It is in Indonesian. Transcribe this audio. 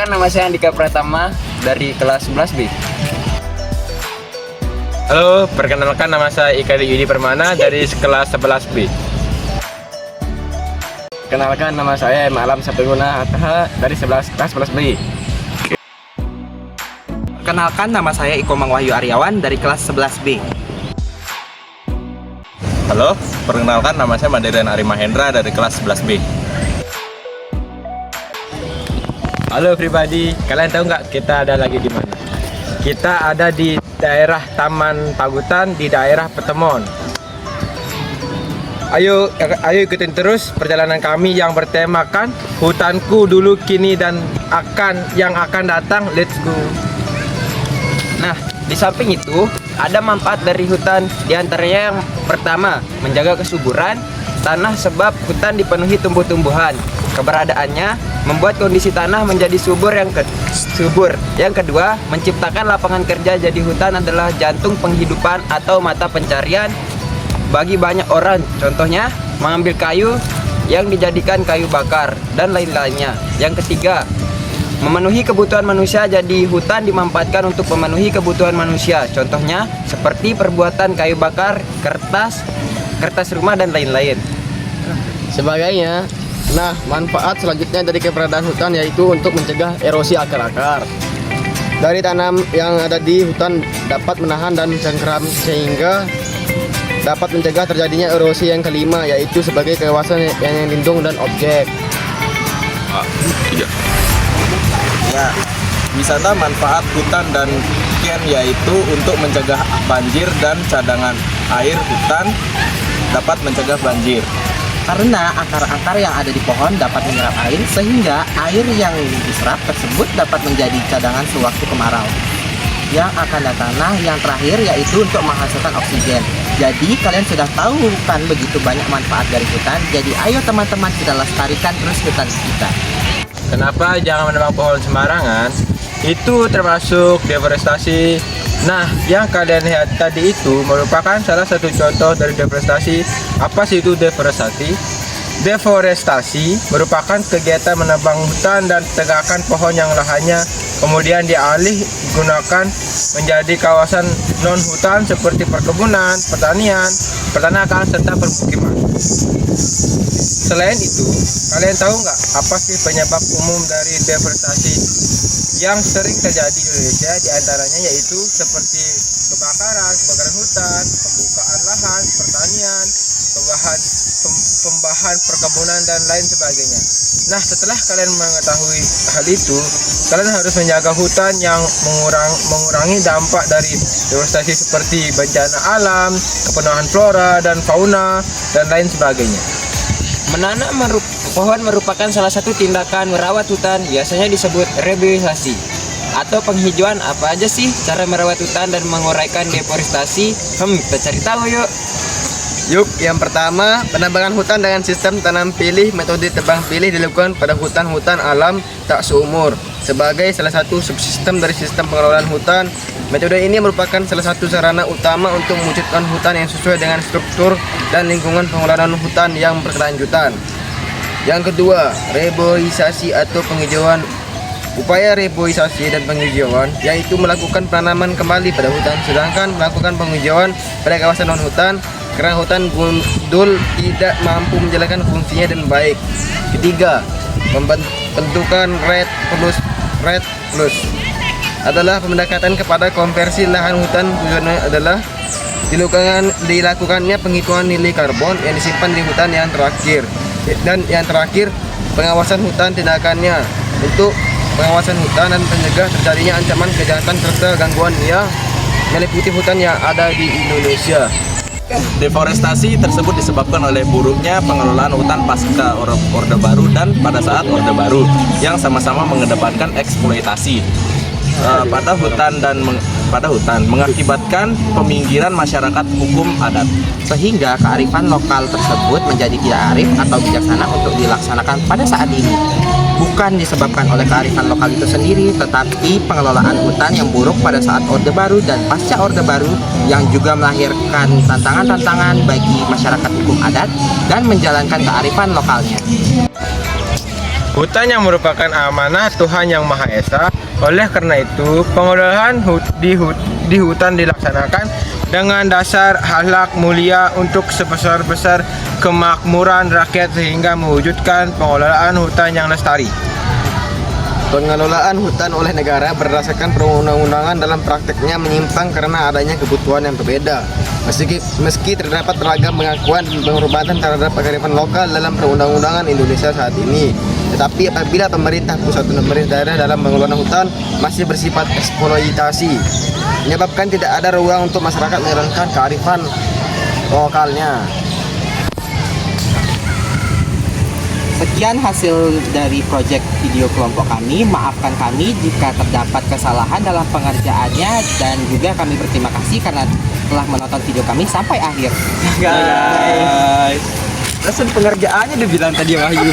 Perkenalkan, nama saya Andika Pratama dari kelas 11B. Halo, perkenalkan nama saya Ika Yudi Permana dari kelas 11B. Perkenalkan, nama saya Malam Sapeguna Attaha dari kelas 11B. Perkenalkan, nama saya Iko Mangwahyu Aryawan dari kelas 11B. Halo, perkenalkan nama saya Mandirian Ari Mahendra dari kelas 11B. Halo everybody, kalian tahu nggak kita ada lagi di mana? Kita ada di daerah Taman Pagutan di daerah Petemon. Ayo ikutin terus perjalanan kami yang bertemakan hutanku dulu, kini dan yang akan datang. Let's go. Nah, di samping itu ada manfaat dari hutan. Di antaranya yang pertama, menjaga kesuburan tanah sebab hutan dipenuhi tumbuh-tumbuhan. Keberadaannya membuat kondisi tanah menjadi subur. Yang kedua, menciptakan lapangan kerja. Jadi hutan adalah jantung penghidupan atau mata pencarian bagi banyak orang. Contohnya, mengambil kayu yang dijadikan kayu bakar dan lain-lainnya. Yang ketiga, memenuhi kebutuhan manusia. Jadi hutan dimanfaatkan untuk memenuhi kebutuhan manusia. Contohnya seperti perbuatan kayu bakar, kertas rumah dan lain-lain. Sebagainya. Nah, manfaat selanjutnya dari keberadaan hutan yaitu untuk mencegah erosi akar-akar. Dari tanam yang ada di hutan dapat menahan dan cengkeram sehingga dapat mencegah terjadinya erosi. Yang kelima yaitu sebagai kawasan yang lindung dan objek. Ya, wisata manfaat hutan dan ken yaitu untuk mencegah banjir dan cadangan air hutan dapat mencegah banjir. Karena akar-akar yang ada di pohon dapat menyerap air, sehingga air yang diserap tersebut dapat menjadi cadangan sewaktu kemarau. Yang akan datang, yang terakhir yaitu untuk menghasilkan oksigen. Jadi kalian sudah tahu kan begitu banyak manfaat dari hutan. Jadi ayo teman-teman, kita lestarikan terus hutan kita. Kenapa jangan menebang pohon sembarangan? Itu termasuk deforestasi. Nah, yang kalian lihat tadi itu merupakan salah satu contoh dari deforestasi. Apa sih itu deforestasi? Deforestasi merupakan kegiatan menebang hutan dan tegakkan pohon yang lahannya kemudian dialih gunakan menjadi kawasan non-hutan seperti perkebunan, pertanian, peternakan, serta permukiman. Selain itu, kalian tahu nggak apa sih penyebab umum dari deforestasi yang sering terjadi di Indonesia? Di antaranya yaitu seperti kebakaran hutan, pembukaan lahan, pertanian, pembahan perkebunan dan lain sebagainya. Nah, setelah kalian mengetahui hal itu, kalian harus menjaga hutan yang mengurangi dampak dari deforestasi seperti bencana alam, kepenuhan flora dan fauna dan lain sebagainya. Menanam pohon merupakan salah satu tindakan merawat hutan, biasanya disebut reboisasi atau penghijauan. Apa aja sih cara merawat hutan dan menguraikan deforestasi? Kita cari tahu yuk. Yuk, yang pertama, penebangan hutan dengan sistem tanam pilih. Metode tebang pilih dilakukan pada hutan-hutan alam tak seumur sebagai salah satu subsistem dari sistem pengelolaan hutan. Metode ini merupakan salah satu sarana utama untuk mewujudkan hutan yang sesuai dengan struktur dan lingkungan pengelolaan hutan yang berkelanjutan. Yang kedua, reboisasi atau penghijauan. Upaya reboisasi dan penghijauan yaitu melakukan penanaman kembali pada hutan, sedangkan melakukan penghijauan pada kawasan non-hutan karena hutan gundul tidak mampu menjalankan fungsinya dengan baik. Ketiga, pembentukan RED plus adalah pendekatan kepada konversi lahan hutan. Tujuannya adalah dilakukannya penghitungan nilai karbon yang disimpan di hutan yang terakhir. Dan yang terakhir, pengawasan hutan. Tindakannya untuk pengawasan hutan dan mencegah terjadinya ancaman kejahatan serta gangguan yang meliputi hutan yang ada di Indonesia. Deforestasi tersebut disebabkan oleh buruknya pengelolaan hutan pasca Orde Baru dan pada saat Orde Baru yang sama-sama mengedepankan eksploitasi pada hutan mengakibatkan peminggiran masyarakat hukum adat, Sehingga kearifan lokal tersebut menjadi tidak arif atau bijaksana untuk dilaksanakan pada saat ini. Bukan disebabkan oleh kearifan lokal itu sendiri, tetapi pengelolaan hutan yang buruk pada saat Orde Baru dan pasca Orde Baru yang juga melahirkan tantangan-tantangan bagi masyarakat hukum adat dan menjalankan kearifan lokalnya. Hutan yang merupakan amanah Tuhan Yang Maha Esa. Oleh karena itu, pengelolaan di hutan dilaksanakan dengan dasar akhlak mulia untuk sebesar-besar kemakmuran rakyat sehingga mewujudkan pengelolaan hutan yang lestari. Pengelolaan hutan oleh negara berdasarkan perundang-undangan dalam prakteknya menyimpang karena adanya kebutuhan yang berbeda. Meski terdapat beragam pengakuan dan penghormatan terhadap kearifan lokal dalam perundang-undangan Indonesia saat ini, tetapi apabila pemerintah pusat dan pemerintah daerah dalam pengelolaan hutan masih bersifat eksploitasi, menyebabkan tidak ada ruang untuk masyarakat menjalankan kearifan lokalnya. Sekian hasil dari proyek video kelompok kami. Maafkan kami jika terdapat kesalahan dalam pengerjaannya, dan juga kami berterima kasih karena telah menonton video kami sampai akhir. Guys, langsung pengerjaannya udah bilang tadi Wahyu.